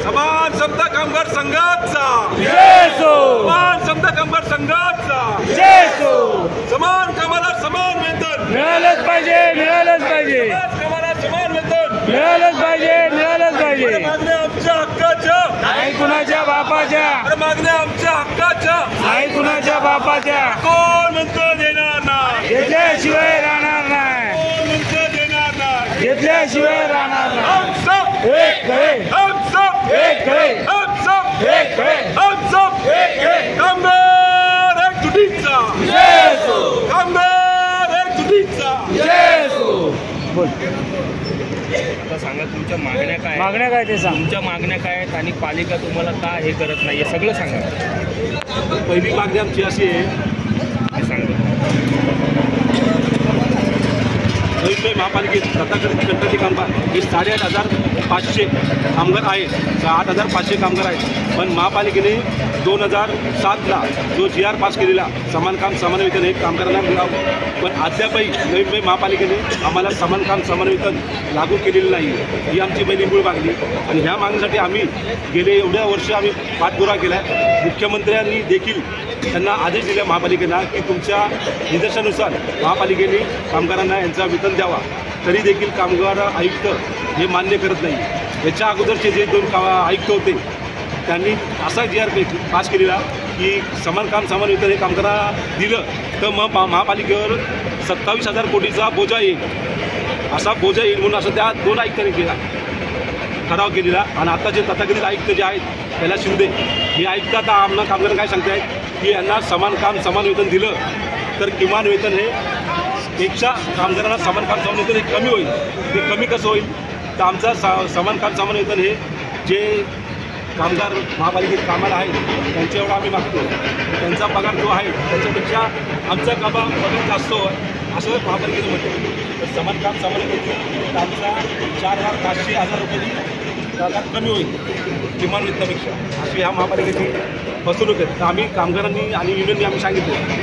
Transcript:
समान समता कामगार संघाचा जय सो, समान समता कामगार संघाचा जय सो. समान कामाला समान वेतन मिळालंच पाहिजे, मिळालंच पाहिजे, समान कामाला समान वेतन मिळालंच पाहिजे, मिळालंच पाहिजे. मागण्या आमच्या हक्काच्या नाही कुणाच्या बापाच्या, मागण्या आमच्या हक्काच्या नाही कुणाच्या बापाच्या. कोण म्हणतं देणार नाही, घेतल्याशिवाय राहणार नाही, कोण म्हणतं देणार नाही. घेतल्याशिवाय राहणार नाही. हम सब एक खरे, हम सब एक खरे, हम सब एक खरे, हम सब एक खरे. कामगार एक जुटीचा जय सो, कामगार एक जुटीचा जय सो. बोल, आता सांगा तुमच्या मागण्या काय आहेत? मागण्या काय ते सांग. तुमच्या मागण्या काय आहेत आणि पालिका तुम्हाला का हे करत नाही हे सगळं सांगा. पहिली मागणी आमची अशी आहे, ते सांगा. नवी मुंबई महापालिकेत तथाकथित कंत्राटी कामगार हे 8,500 कामगार आहेत, 8,500 कामगार आहेत. पण महापालिकेने 2007ला जो GR पास केलेला समान काम समान वेतन हे कामगारांना मिळावं, पण अद्यापही नवी मुंबई महापालिकेने आम्हाला समान काम समान वेतन लागू केलेलं नाही. ही आमची पहिली मूळ मागणी. आणि ह्या मागणीसाठी आम्ही गेले एवढ्या वर्ष आम्ही पाठपुरावा केला आहे. मुख्यमंत्र्यांनी देखील त्यांना आदेश दिला महापालिकेला की तुमच्या निर्देशानुसार महापालिकेने कामगारांना यांचा वेतन द्यावा. तरी देखील कामगार आयुक्त हे मान्य करत नाही. याच्या अगोदरचे जे 2 आयुक्त होते त्यांनी असा GR पास केलेला की समान काम समान वेतन हे कामगारांना दिलं तर मग महापालिकेवर 27,000 कोटीचा बोजा येईल, असा बोजा येईल म्हणून असं त्या 2 आयुक्तांनी केला ठराव केलेला. आणि आता जे तथाकथित आयुक्त जे आहेत कैलास शिंदे हे आयुक्त आता आम्हाला कामगारांना काय सांगत आहेत की यांना समान काम समान वेतन दिलं तर किमान वेतन हे पेक्षा कामगारांना समान काम समान वेतन हे कमी होईल. ते कमी कसं होईल तर आमचा समान काम समान वेतन हे जे कामगार महापालिकेत कामाला आहेत त्यांच्या एवढा आम्ही मागतो. त्यांचा पगार जो आहे त्याच्यापेक्षा आमचा पगार जास्त हो असं महापालिकेचं म्हणतो. तर समान काम समान वेतन आमचा 4,500 रुपये पगार कमी होईल किमान वेतनापेक्षा, अशी ह्या महापालिकेची फसवणूक आहे. तर आम्ही कामगारांनी आणि युनियननी आम्ही सांगितलं